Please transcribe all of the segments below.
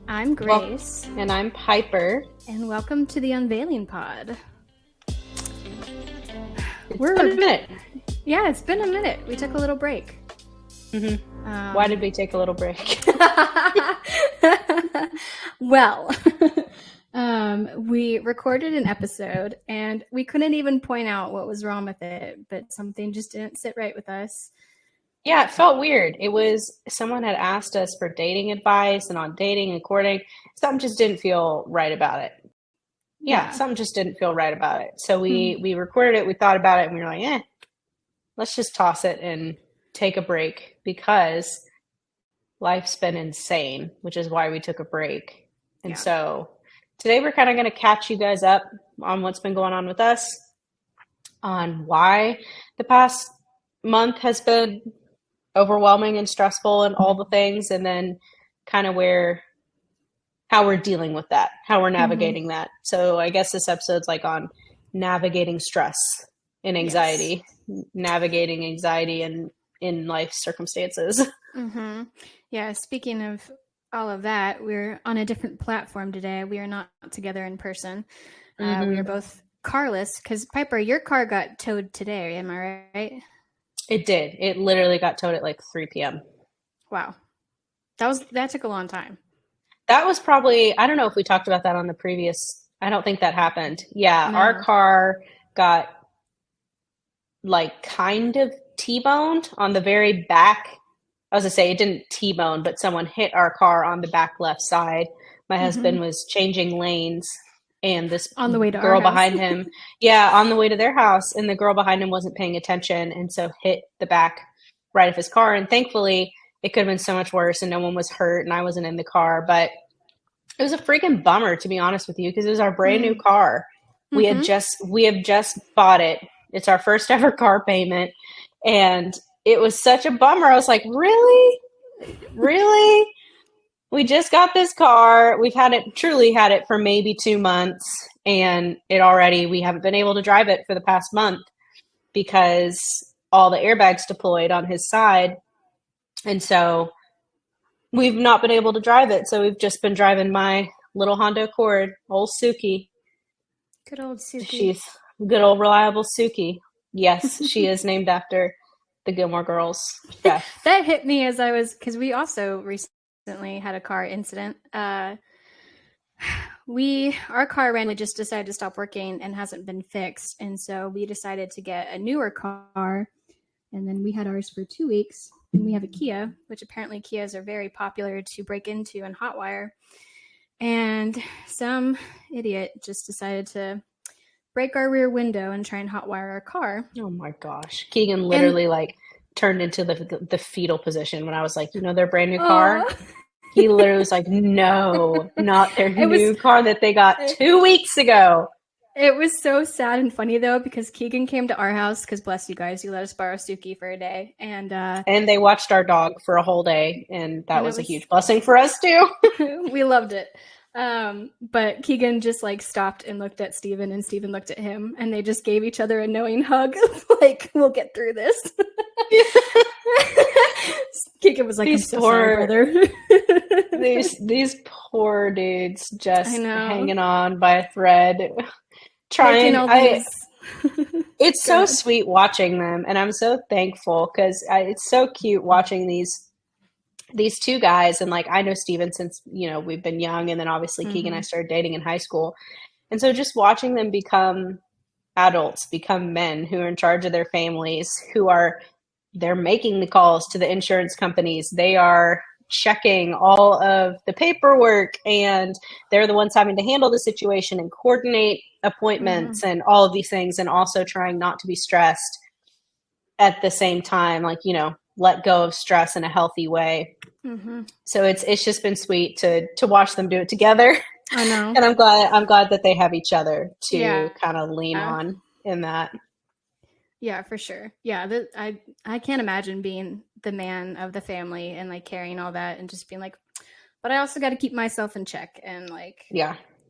I'm Grace. And I'm Piper. And welcome to the Unveiling Pod. It's been a minute. Yeah, it's been a minute. We took a little break. Mm-hmm. Why did we take a little break? Well, we recorded an episode and we couldn't even point out what was wrong with it, but something just didn't sit right with us. Yeah, it felt weird. It was someone had asked us for dating advice and on dating and courting. Something just didn't feel right about it. Yeah, something just didn't feel right about it. So we recorded it, we thought about it, and we were like, let's just toss it and take a break because life's been insane, which is why we took a break. And so today we're kind of going to catch you guys up on what's been going on with us, on why the past month has been overwhelming and stressful and all the things, and then kind of how we're dealing with that, how we're navigating that. So I guess this episode's like on navigating stress and anxiety, navigating anxiety in life circumstances. Mm-hmm. Yeah, speaking of all of that, we're on a different platform today. We are not together in person. We are both carless because Piper, your car got towed today. Am I right? It did. It literally got towed at like 3 p.m. Wow. That took a long time. That was probably, I don't know if we talked about that on the previous, I don't think that happened. Yeah, no. Our car got like kind of T-boned on the very back. I was going to say it didn't T-bone, but someone hit our car on the back left side. My husband was changing lanes and this on the way to girl behind him, on the way to their house, and the girl behind him wasn't paying attention and so hit the back right of his car. And thankfully, it could have been so much worse and no one was hurt and I wasn't in the car. But it was a freaking bummer, to be honest with you, because it was our brand new car. We have just bought it. It's our first ever car payment. And it was such a bummer. I was like, really? Really? We just got this car. We've truly had it for maybe 2 months. And we haven't been able to drive it for the past month because all the airbags deployed on his side. And so we've not been able to drive it. So we've just been driving my little Honda Accord, old Suki. Good old Suki. She's good old reliable Suki. Yes, she is named after the Gilmore Girls. Yeah. That hit me because we also recently had a car incident. Our car randomly just decided to stop working and hasn't been fixed. And so we decided to get a newer car. And then we had ours for 2 weeks. And we have a Kia, which apparently Kias are very popular to break into and hotwire. And some idiot just decided to break our rear window and try and hotwire our car. Oh my gosh. Keegan literally turned into the fetal position when I was like, their brand new car. He literally was like, no, not their new car that they got 2 weeks ago. It was so sad and funny though, because Keegan came to our house because bless you guys, you let us borrow Suki for a day. And they watched our dog for a whole day. And that was a huge blessing for us too. We loved it. But Keegan just stopped and looked at Steven and Steven looked at him and they just gave each other a knowing hug. We'll get through this. Keegan was like, I'm so sorry, brother. these poor dudes just hanging on by a thread. It's so sweet watching them. And I'm so thankful because it's so cute watching these two guys. And I know Steven since, we've been young. And then obviously Keegan and I started dating in high school. And so just watching them become adults, become men who are in charge of their families, they're making the calls to the insurance companies. They are checking all of the paperwork and they're the ones having to handle the situation and coordinate appointments and all of these things. And also trying not to be stressed at the same time, let go of stress in a healthy way. So it's just been sweet to watch them do it together. I know. And I'm glad that they have each other to kind of lean on in that. Yeah, for sure. Yeah, I can't imagine being the man of the family and carrying all that and just being but I also got to keep myself in check and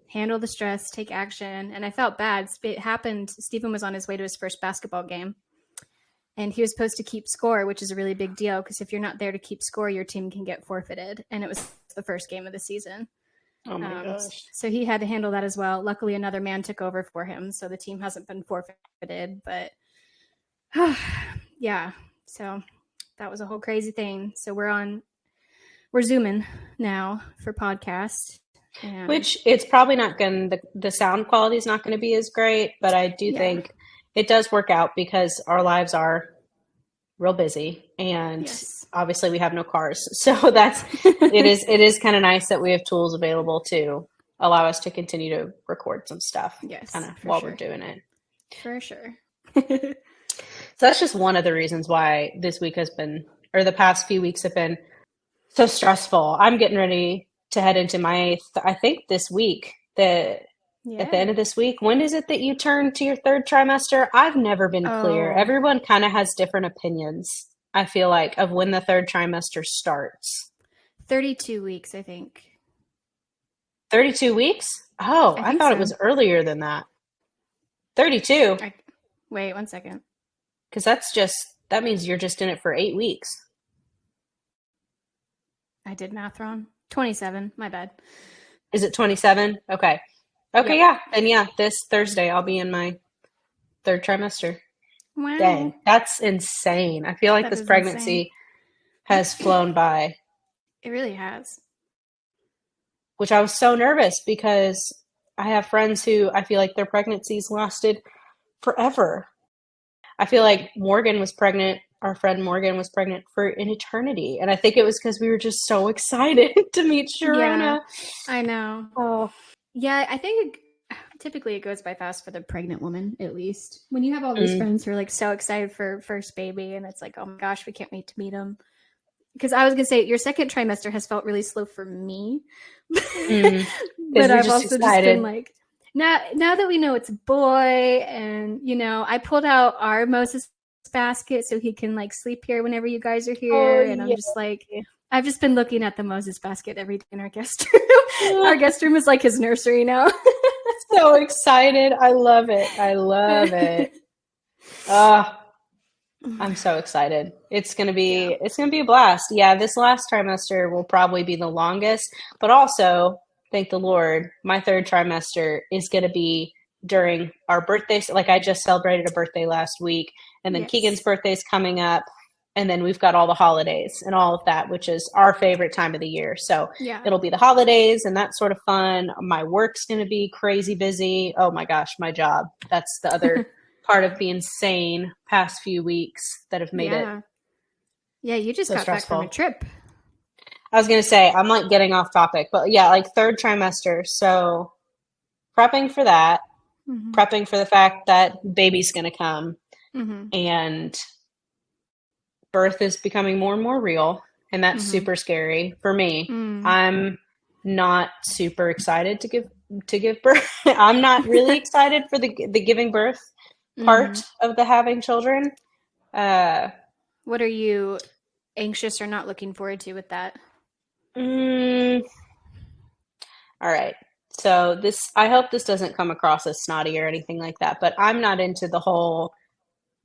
handle the stress, take action. And I felt bad. It happened. Stephen was on his way to his first basketball game and he was supposed to keep score, which is a really big deal because if you're not there to keep score, your team can get forfeited. And it was the first game of the season. Oh my gosh. So he had to handle that as well. Luckily, another man took over for him, so the team hasn't been forfeited. But yeah, so that was a whole crazy thing. So we're Zooming now for podcast. Which it's probably not going to, the sound quality is not going to be as great, but I do think it does work out because our lives are real busy and obviously we have no cars. So it is kind of nice that we have tools available to allow us to continue to record some stuff kind of while we're doing it. For sure. So that's just one of the reasons why this week has been, or the past few weeks have been so stressful. I'm getting ready to head into my, I think this week, at the end of this week. When is it that you turn to your third trimester? I've never been clear. Everyone kind of has different opinions, I feel like, of when the third trimester starts. 32 weeks, I think. 32 weeks? Oh, I thought it was earlier than that. 32. Wait, 1 second. Because that means you're just in it for 8 weeks. I did math wrong. 27, my bad. Is it 27? Okay. Okay, yeah. And yeah, this Thursday I'll be in my third trimester. Wow. Dang, that's insane. I feel like this pregnancy has flown by. It really has. Which I was so nervous because I have friends who I feel like their pregnancies lasted forever. I feel like Morgan was pregnant. Our friend Morgan was pregnant for an eternity. And I think it was because we were just so excited to meet Sharona. Yeah, I know. Oh. Yeah, I think typically it goes by fast for the pregnant woman, at least. When you have all these friends who are like so excited for first baby and it's like, oh my gosh, we can't wait to meet them. Because I was going to say, your second trimester has felt really slow for me. But I've also just been like, now that we know it's a boy and, I pulled out our Moses basket so he can like sleep here whenever you guys are here. And I'm just like, I've just been looking at the Moses basket every day in our guest room. Our guest room is like his nursery now. So excited. I love it. I love it. I'm so excited. It's going to be a blast. Yeah, this last trimester will probably be the longest, but also, thank the Lord, my third trimester is going to be during our birthdays. Like I just celebrated a birthday last week, and then Keegan's birthday is coming up, and then we've got all the holidays and all of that, which is our favorite time of the year. So it'll be the holidays, and that's sort of fun. My work's going to be crazy busy. Oh my gosh, my job. That's the other part of the insane past few weeks that have made it. Yeah, you just got stressful. Back from a trip. I was going to say, I'm like getting off topic, but yeah, like third trimester. So prepping for that, prepping for the fact that baby's going to come, and birth is becoming more and more real. And that's super scary for me. I'm not super excited to give birth. I'm not really excited for the giving birth part of the having children. What are you anxious or not looking forward to with that? All right. So I hope this doesn't come across as snotty or anything like that, but I'm not into the whole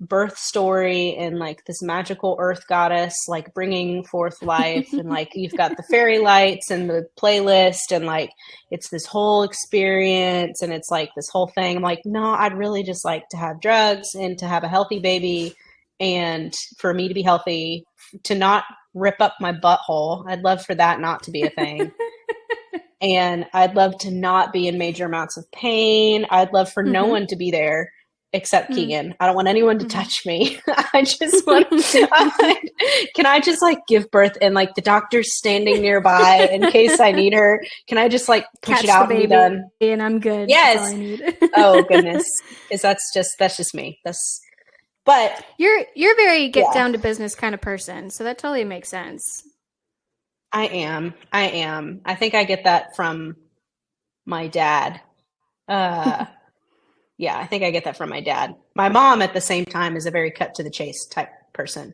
birth story and like this magical earth goddess like bringing forth life and like you've got the fairy lights and the playlist and like it's this whole experience and it's like this whole thing. I'm like, no, I'd really just like to have drugs and to have a healthy baby and for me to be healthy, to not rip up my butthole. I'd love for that not to be a thing. And I'd love to not be in major amounts of pain. I'd love for no one to be there except Keegan. I don't want anyone to touch me. I just want can I just like give birth and like the doctor's standing nearby in case I need her? Can I just like push Catch it out the and baby be done? And I'm good. Yes. That's all I need. Oh goodness. Because that's just me. But you're very get down to business kind of person. So that totally makes sense. I am. I think I get that from my dad. Yeah, I think I get that from my dad. My mom, at the same time, is a very cut to the chase type person.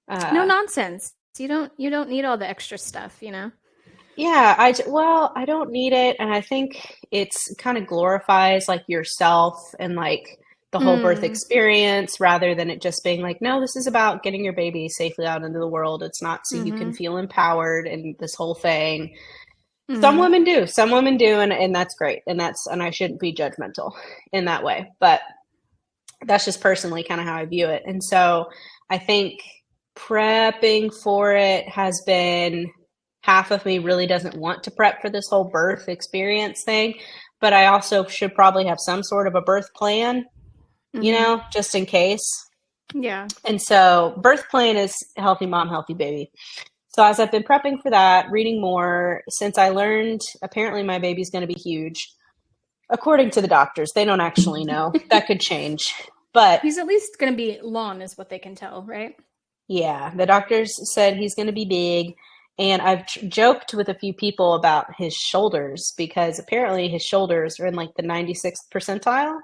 No nonsense. You don't need all the extra stuff, Yeah, I don't need it, and I think it's kind of glorifies like yourself and like the whole birth experience, rather than it just being like, no, this is about getting your baby safely out into the world. It's not so you can feel empowered and this whole thing. Some women do, and that's great. And I shouldn't be judgmental in that way, but that's just personally kind of how I view it. And so I think prepping for it has been, half of me really doesn't want to prep for this whole birth experience thing, but I also should probably have some sort of a birth plan, just in case. Yeah. And so birth plan is healthy mom, healthy baby. So as I've been prepping for that, reading more, since I learned apparently my baby's going to be huge, according to the doctors, they don't actually know. That could change. But he's at least going to be long is what they can tell, right? Yeah, the doctors said he's going to be big. And I've joked with a few people about his shoulders, because apparently his shoulders are in like the 96th percentile.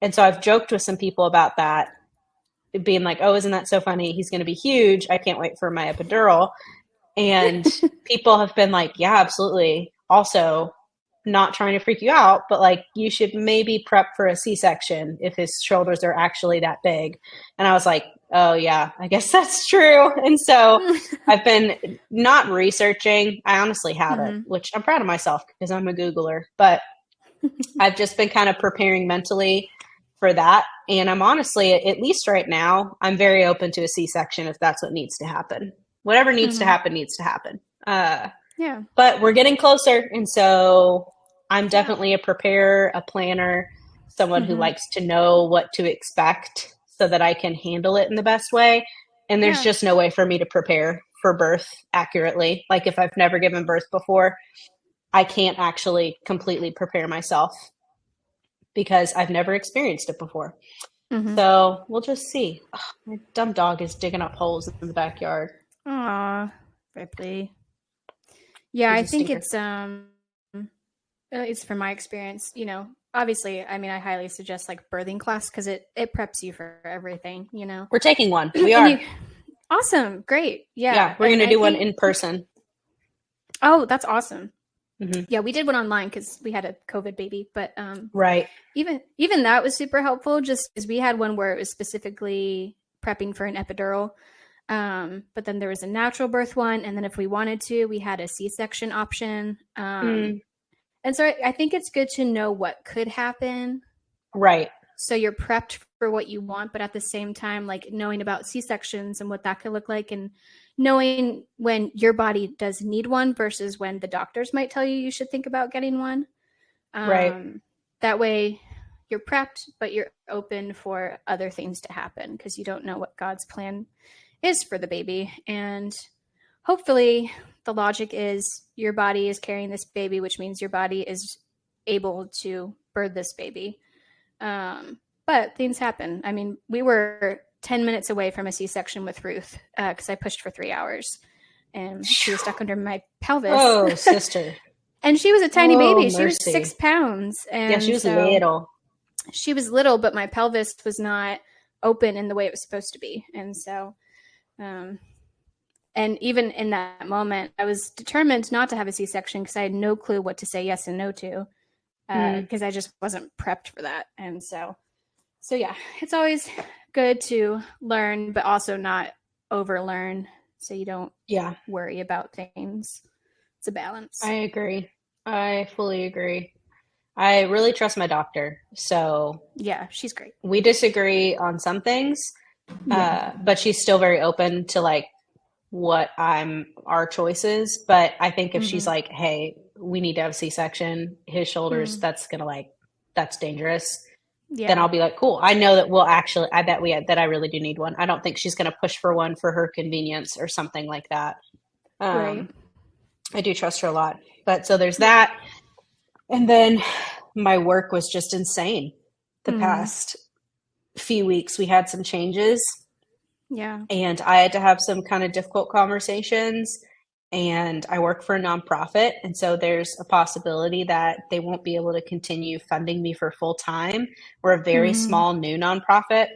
And so I've joked with some people about that, being like, oh, isn't that so funny? He's going to be huge. I can't wait for my epidural. And people have been like, yeah, absolutely. Also, not trying to freak you out, but like, you should maybe prep for a C-section if his shoulders are actually that big. And I was like, oh yeah, I guess that's true. And so I've been not researching. I honestly haven't, which I'm proud of myself because I'm a Googler, but I've just been kind of preparing mentally for that. And I'm honestly, at least right now, I'm very open to a C-section if that's what needs to happen. Whatever needs to happen, needs to happen. Yeah. But we're getting closer. And so I'm definitely a preparer, a planner, someone who likes to know what to expect so that I can handle it in the best way. And there's just no way for me to prepare for birth accurately. Like if I've never given birth before, I can't actually completely prepare myself because I've never experienced it before. So we'll just see. Oh, my dumb dog is digging up holes in the backyard. Aw, Ripley. Yeah, I think it's from my experience, obviously, I mean, I highly suggest like birthing class because it preps you for everything, We're taking one. We are. Awesome. Great. Yeah. Yeah, we're going to do one in person. Oh, that's awesome. Yeah, we did one online because we had a COVID baby, but right. Even that was super helpful just because we had one where it was specifically prepping for an epidural. But then there was a natural birth one. And then if we wanted to, we had a C-section option. And so I think it's good to know what could happen. Right. So you're prepped for what you want, but at the same time, like knowing about C-sections and what that could look like and knowing when your body does need one versus when the doctors might tell you should think about getting one. Right. That way you're prepped, but you're open for other things to happen because you don't know what God's plan is for the baby. And hopefully the logic is your body is carrying this baby, which means your body is able to birth this baby. But things happen. I mean, we were 10 minutes away from a C-section with Ruth because I pushed for 3 hours and she was stuck under my pelvis. Oh, sister. And she was a tiny baby. Mercy. She was 6 pounds. And yeah, she was little. She was little, but my pelvis was not open in the way it was supposed to be. And so, and even in that moment, I was determined not to have a C-section because I had no clue what to say yes and no to because I just wasn't prepped for that. And so yeah, it's always good to learn, but also not overlearn so you don't worry about things. It's a balance. I agree. I fully agree. I really trust my doctor. So yeah, she's great. We disagree on some things, but she's still very open to like what our choices. But I think if she's like, hey, we need to have a C-section, his shoulders, that's dangerous. Yeah. Then I'll be like, cool. I know that that I really do need one. I don't think she's going to push for one for her convenience or something like that. Right. I do trust her a lot. But so there's that. And then my work was just insane the past few weeks. We had some changes. Yeah. And I had to have some kind of difficult conversations. And I work for a nonprofit. And so there's a possibility that they won't be able to continue funding me for full time. We're a very small new nonprofit.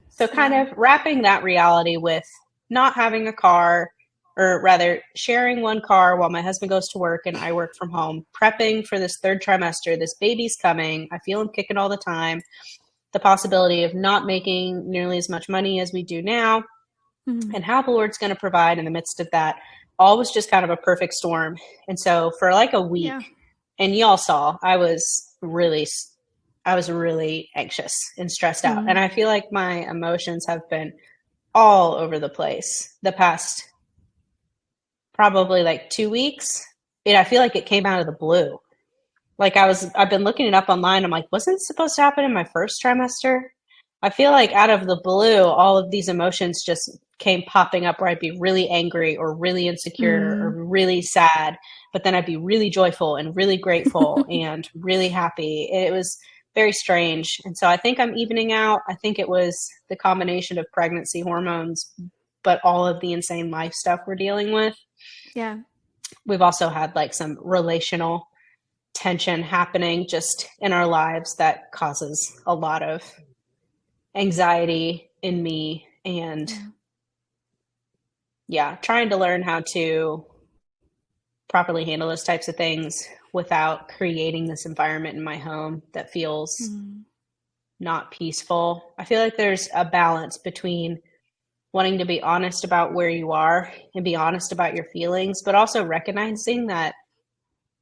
So kind of wrapping that reality with not having a car, or rather sharing one car while my husband goes to work and I work from home, prepping for this 3rd trimester. This baby's coming. I feel him kicking all the time. The possibility of not making nearly as much money as we do now and how the Lord's going to provide in the midst of that. all was just kind of a perfect storm. And so for like a week, Yeah. and y'all saw, I was really anxious and stressed out. And I feel like my emotions have been all over the place the past probably like 2 weeks. I feel like it came out of the blue. Like I've been looking it up online. I'm like, wasn't it supposed to happen in my first trimester? I feel like out of the blue, all of these emotions just came popping up where I'd be really angry or really insecure or really sad, but then I'd be really joyful and really grateful and really happy. It was very strange. And so I think I'm evening out. I think it was the combination of pregnancy hormones, but all of the insane life stuff we're dealing with. Yeah. We've also had like some relational tension happening just in our lives that causes a lot of anxiety in me, and trying to learn how to properly handle those types of things without creating this environment in my home that feels not peaceful. I feel like there's a balance between wanting to be honest about where you are and be honest about your feelings, but also recognizing that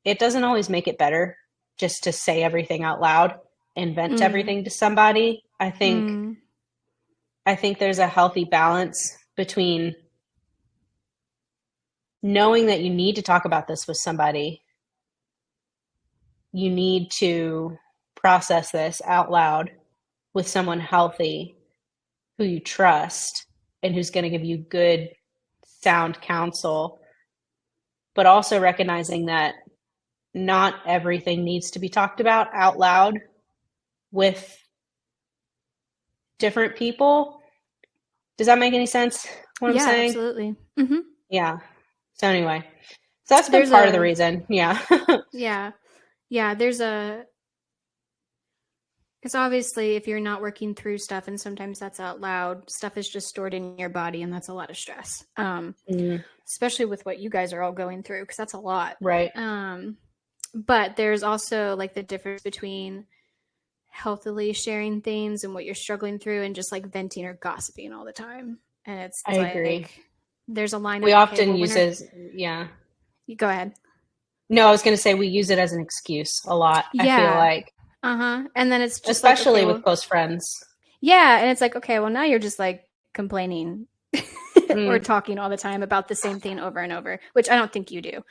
it doesn't always make it better just to say everything out loud and vent everything to somebody. I think there's a healthy balance between knowing that you need to talk about this with somebody. You need to process this out loud with someone healthy who you trust and who's going to give you good, sound counsel, but also recognizing that not everything needs to be talked about out loud with different people. Does that make any sense, what I'm saying? Absolutely. Yeah. So anyway, so that's been part of the reason. Yeah. Yeah. Because obviously if you're not working through stuff, and sometimes that's out loud, stuff is just stored in your body, and that's a lot of stress. Especially with what you guys are all going through, because that's a lot. Right. But there's also like the difference between healthily sharing things and what you're struggling through, and just like venting or gossiping all the time. And it's I agree. There's a line we often use it. Yeah. You go ahead. No, I was going to say we use it as an excuse a lot. I feel like. And then it's just especially with close friends. Yeah. And it's like, okay, well, now you're just like complaining or talking all the time about the same thing over and over, which I don't think you do.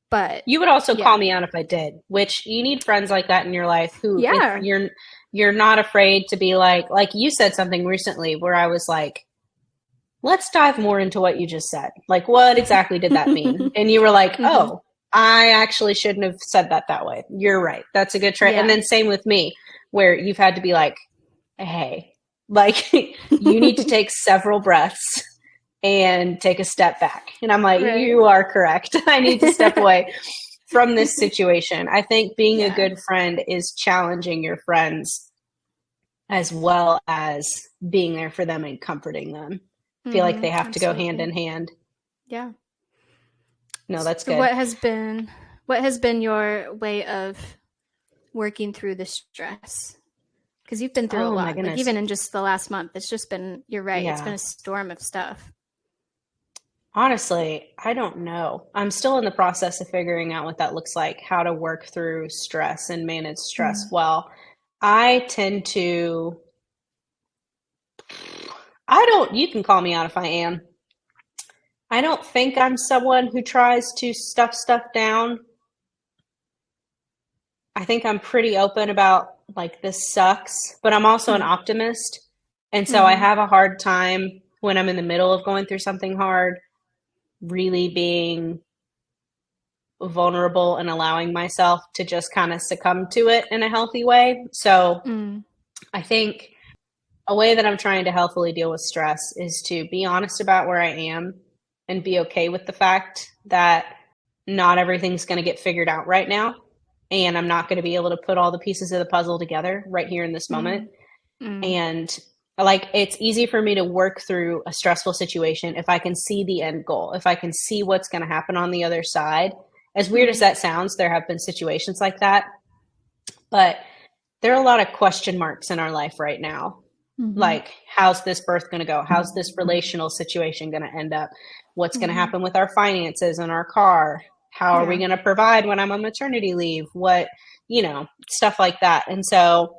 But you would also call me out if I did, which you need friends like that in your life who you're not afraid to be like you said something recently where I was like, let's dive more into what you just said. Like, what exactly did that mean? And you were like, oh, I actually shouldn't have said that way. You're right. That's a good trait. Yeah. And then same with me, where you've had to be like, hey, like you need to take several breaths and take a step back. And I'm like, you are correct. I need to step away from this situation. I think being a good friend is challenging your friends as well as being there for them and comforting them. I feel like they have to go hand in hand. Yeah. No, that's good. So what has been your way of working through the stress? Because you've been through a lot. Like even in just the last month, it's just been, you're right, it's been a storm of stuff. Honestly, I don't know. I'm still in the process of figuring out what that looks like, how to work through stress and manage stress well. You can call me out if I am. I don't think I'm someone who tries to stuff stuff down. I think I'm pretty open about like, this sucks, but I'm also an optimist. And so I have a hard time when I'm in the middle of going through something hard, really being vulnerable and allowing myself to just kind of succumb to it in a healthy way. So I think a way that I'm trying to healthily deal with stress is to be honest about where I am and be okay with the fact that not everything's going to get figured out right now. And I'm not going to be able to put all the pieces of the puzzle together right here in this moment. And like, it's easy for me to work through a stressful situation if I can see the end goal, if I can see what's going to happen on the other side. As weird as that sounds, there have been situations like that. But there are a lot of question marks in our life right now. Like, how's this birth going to go? How's this relational situation going to end up? What's going to happen with our finances and our car? How are we going to provide when I'm on maternity leave? What, stuff like that. And so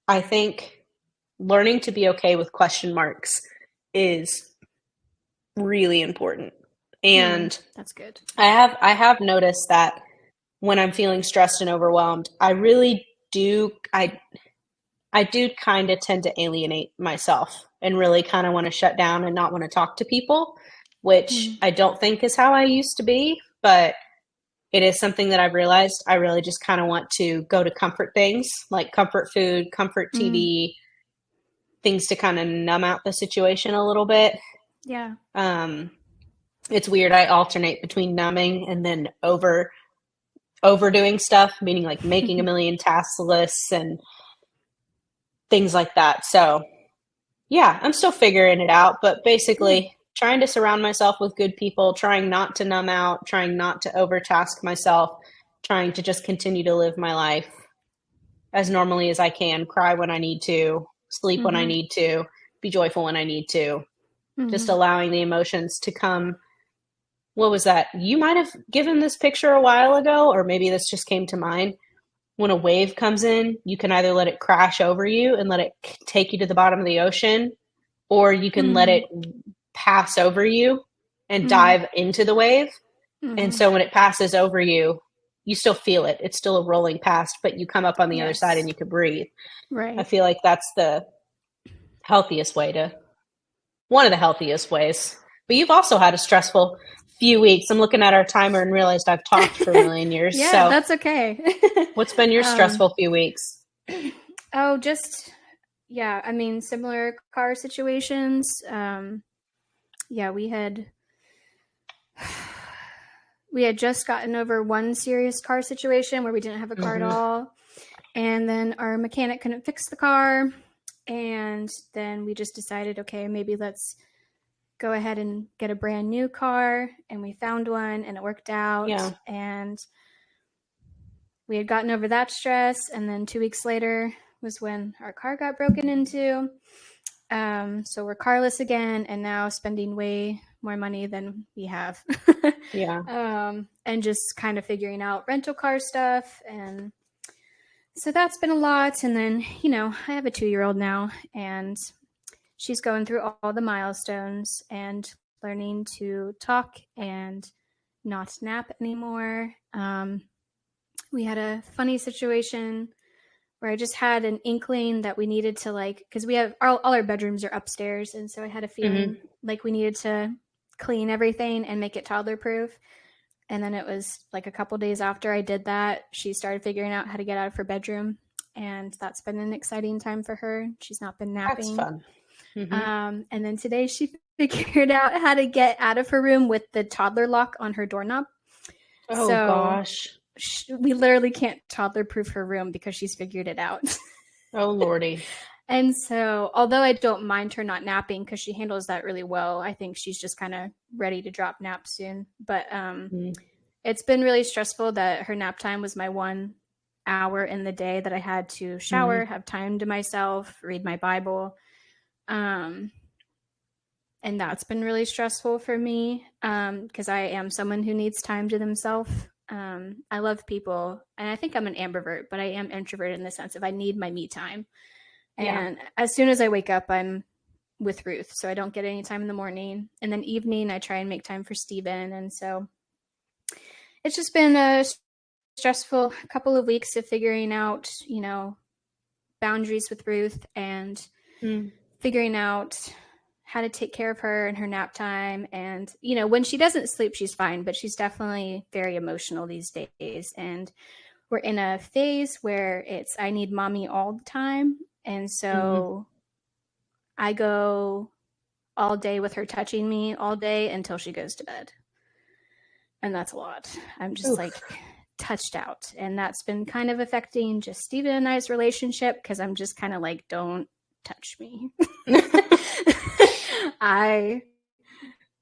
I think learning to be okay with question marks is really important. And that's good. I have noticed that when I'm feeling stressed and overwhelmed, I really do I do kind of tend to alienate myself and really kind of want to shut down and not want to talk to people, which I don't think is how I used to be, but it is something that I've realized. I really just kind of want to go to comfort things like comfort food, comfort TV, things to kind of numb out the situation a little bit. Yeah. It's weird. I alternate between numbing and then overdoing stuff, meaning like making a million task lists and things like that. So yeah, I'm still figuring it out, but basically trying to surround myself with good people, trying not to numb out, trying not to overtask myself, trying to just continue to live my life as normally as I can, cry when I need to, sleep when I need to, be joyful when I need to, just allowing the emotions to come. What was that? You might have given this picture a while ago, or maybe this just came to mind. When a wave comes in, you can either let it crash over you and let it take you to the bottom of the ocean, or you can let it pass over you and dive into the wave. And so when it passes over you, you still feel it. It's still a rolling past, but you come up on the other side and you can breathe. Right. I feel like that's the healthiest way one of the healthiest ways. But you've also had a stressful few weeks. I'm looking at our timer and realized I've talked for a million years. Yeah, so that's okay. What's been your stressful few weeks? Oh, I mean, similar car situations. Yeah, we had just gotten over one serious car situation where we didn't have a car at all. And then our mechanic couldn't fix the car. And then we just decided, okay, maybe let's go ahead and get a brand new car. And we found one and it worked out. Yeah. And we had gotten over that stress. And then 2 weeks later was when our car got broken into. So we're carless again and now spending way more money than we have. Yeah. And just kind of figuring out rental car stuff. And so that's been a lot. And then, I have a 2-year-old now and she's going through all the milestones and learning to talk and not nap anymore. We had a funny situation where I just had an inkling that we needed to because we have all our bedrooms are upstairs. And so I had a feeling like we needed to clean everything and make it toddler proof. And then it was like a couple days after I did that, she started figuring out how to get out of her bedroom. And that's been an exciting time for her. She's not been napping. That's fun. And then today she figured out how to get out of her room with the toddler lock on her doorknob. Oh, gosh. We literally can't toddler proof her room because she's figured it out. Oh, Lordy. And so, although I don't mind her not napping because she handles that really well, I think she's just kind of ready to drop nap soon. But it's been really stressful that her nap time was my 1 hour in the day that I had to shower, have time to myself, read my Bible. And that's been really stressful for me because I am someone who needs time to themselves. I love people, and I think I'm an ambivert, but I am introverted in the sense of I need my me time. And as soon as I wake up, I'm with Ruth, so I don't get any time in the morning. And then evening, I try and make time for Steven. And so it's just been a stressful couple of weeks of figuring out, boundaries with Ruth and figuring out how to take care of her and her nap time. And, when she doesn't sleep, she's fine, but she's definitely very emotional these days. And we're in a phase where I need mommy all the time. And so I go all day with her touching me all day until she goes to bed. And that's a lot. I'm just touched out. And that's been kind of affecting just Steven and I's relationship because I'm just kind of like, don't touch me. I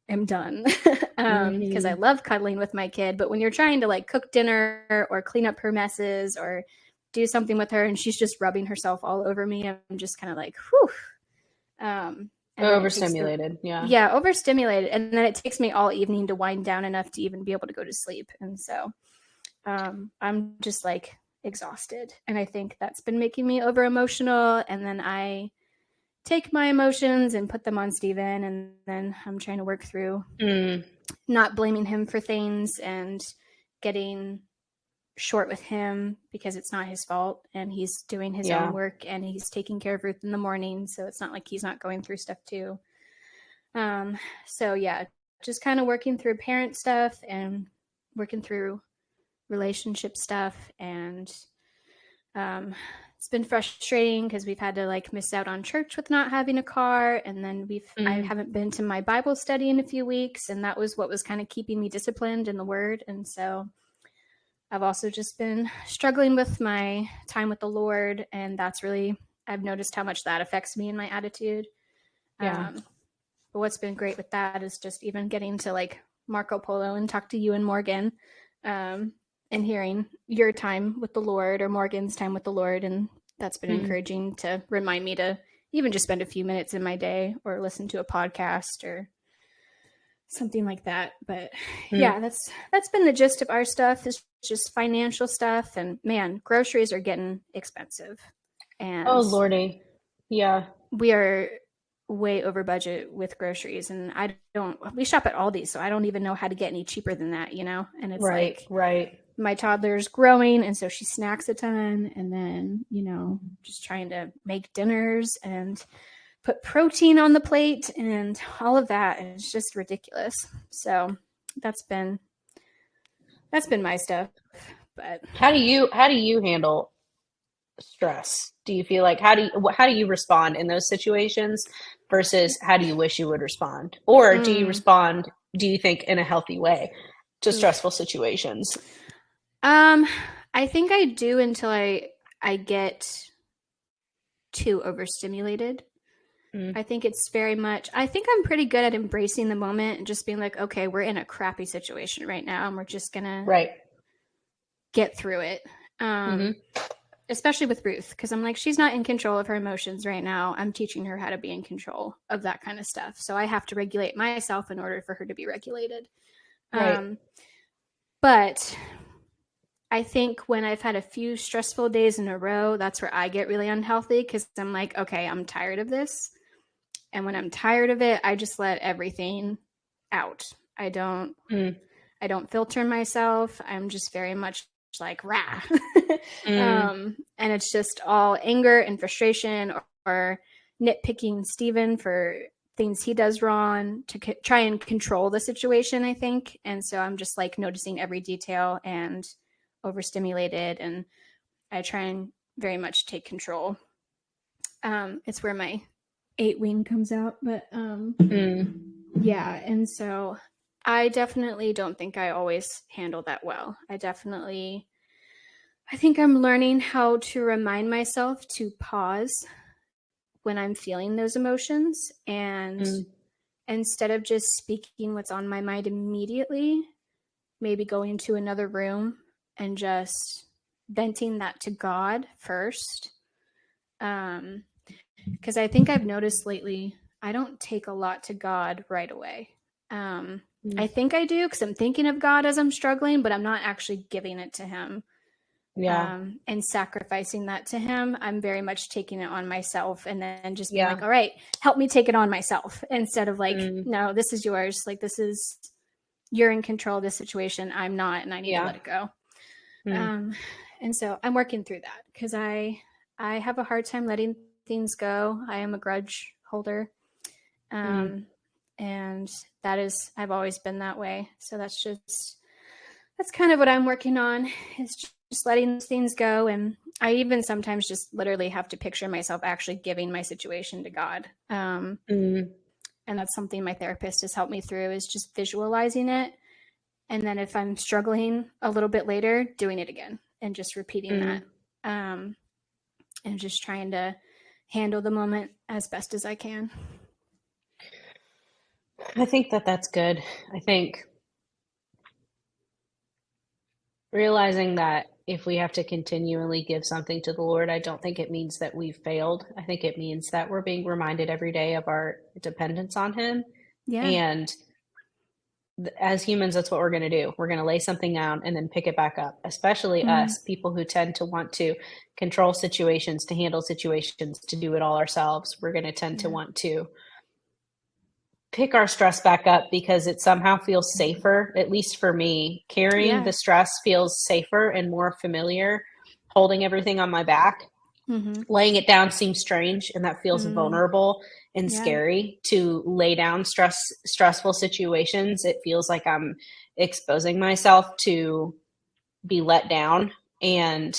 am done because I love cuddling with my kid. But when you're trying to cook dinner or clean up her messes or do something with her and she's just rubbing herself all over me, I'm just kind of like, whew, And then it takes Overstimulated. Yeah. yeah, overstimulated. And then it takes me all evening to wind down enough to even be able to go to sleep. And so I'm just like exhausted. And I think that's been making me over emotional. And then I take my emotions and put them on Steven. And then I'm trying to work through not blaming him for things and getting short with him because it's not his fault and he's doing his own work and he's taking care of Ruth in the morning. So it's not like he's not going through stuff too. So yeah, just kind of working through parent stuff and working through relationship stuff. And it's been frustrating because we've had to like miss out on church with not having a car. And then I haven't been to my Bible study in a few weeks. And that was what was kind of keeping me disciplined in the word. And so I've also just been struggling with my time with the Lord. And that's really, I've noticed how much that affects me and my attitude. Yeah. But what's been great with that is just even getting to like Marco Polo and talk to you and Morgan, and hearing your time with the Lord or Morgan's time with the Lord. And that's been encouraging to remind me to even just spend a few minutes in my day or listen to a podcast or something like that. But yeah, that's been the gist of our stuff, is just financial stuff. And man, groceries are getting expensive. And oh Lordy. Yeah. we are way over budget with groceries, and we shop at Aldi, so I don't even know how to get any cheaper than that, and it's right. My toddler's growing, and so she snacks a ton, and then just trying to make dinners and put protein on the plate and all of that, and it's just ridiculous. So that's been my stuff. But How do you handle stress? Do you feel like how do you respond in those situations versus how do you wish you would respond? Or do you respond, do you think, in a healthy way to stressful situations? I think I do until I get too overstimulated. I think it's I think I'm pretty good at embracing the moment and just being like, okay, we're in a crappy situation right now and we're just gonna get through it. Especially with Ruth, because I'm like, she's not in control of her emotions right now. I'm teaching her how to be in control of that kind of stuff. So I have to regulate myself in order for her to be regulated. But I think when I've had a few stressful days in a row, that's where I get really unhealthy, because I'm like, okay, I'm tired of this. And when I'm tired of it, I just let everything out. I don't filter myself. I'm just very much like rah. And it's just all anger and frustration or nitpicking Steven for things he does wrong to try and control the situation, I think. And so I'm just like noticing every detail and overstimulated, and I try and very much take control. It's where my 8 wing comes out, but yeah. And so I definitely don't think I always handle that well. I think I'm learning how to remind myself to pause when I'm feeling those emotions, and instead of just speaking what's on my mind immediately, maybe going to another room and just venting that to God first. Because I think I've noticed lately, I don't take a lot to God right away. I think I do because I'm thinking of God as I'm struggling, but I'm not actually giving it to him. And sacrificing that to him. I'm very much taking it on myself, and then just being like, all right, help me take it on myself, instead of like, no, this is yours. Like, you're in control of this situation. I'm not, and I need to let it go. And so I'm working through that, because I have a hard time letting things go. I am a grudge holder. And I've always been that way. So that's kind of what I'm working on, is just letting things go. And I even sometimes just literally have to picture myself actually giving my situation to God. And that's something my therapist has helped me through, is just visualizing it. And then if I'm struggling a little bit later, doing it again and just repeating that. And just trying to handle the moment as best as I can. I think that's good. I think realizing that if we have to continually give something to the Lord, I don't think it means that we've failed. I think it means that we're being reminded every day of our dependence on Him. Yeah. And as humans, that's what we're going to do. We're going to lay something down and then pick it back up, especially us, people who tend to want to control situations, to handle situations, to do it all ourselves. We're going to tend to want to pick our stress back up because it somehow feels safer, at least for me. Carrying the stress feels safer and more familiar. Holding everything on my back, laying it down seems strange, and that feels vulnerable and scary. To lay down stressful situations, it feels like I'm exposing myself to be let down. And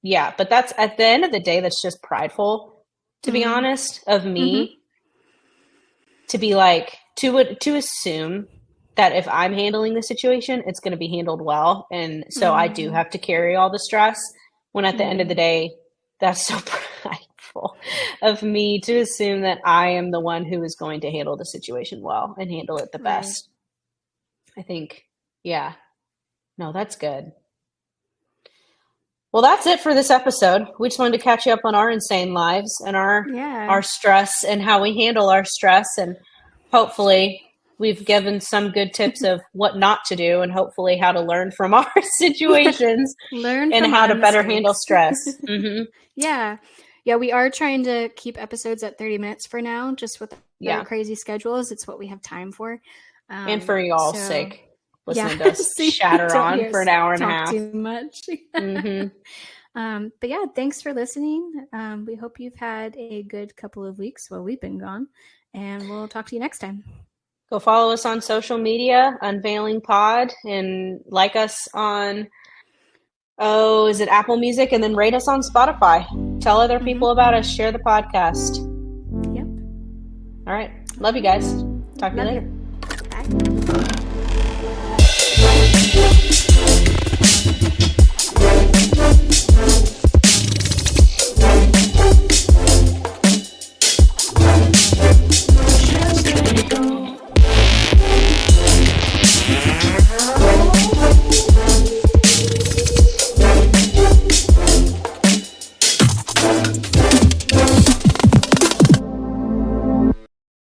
yeah, but that's, at the end of the day, that's just prideful, to be honest, of me. To be like, to assume that if I'm handling the situation, it's going to be handled well. And so I do have to carry all the stress, when at the end of the day, that's so prideful of me to assume that I am the one who is going to handle the situation well and handle it the best. I think, no, that's good. Well, that's it for this episode. We just wanted to catch you up on our insane lives and our stress and how we handle our stress. And hopefully we've given some good tips of what not to do, and hopefully how to learn from our situations and how to better handle stress. Yeah, we are trying to keep episodes at 30 minutes for now, just with our crazy schedules. It's what we have time for. And for y'all's sake, listening to us shatter on for an hour and a half. Too much. But yeah, thanks for listening. We hope you've had a good couple of weeks while we've been gone, and we'll talk to you next time. Go follow us on social media, Unveiling Pod, and like us on, is it Apple Music? And then rate us on Spotify. Tell other people about us. Share the podcast. Yep. All right. Love you guys. Talk to you later. Bye.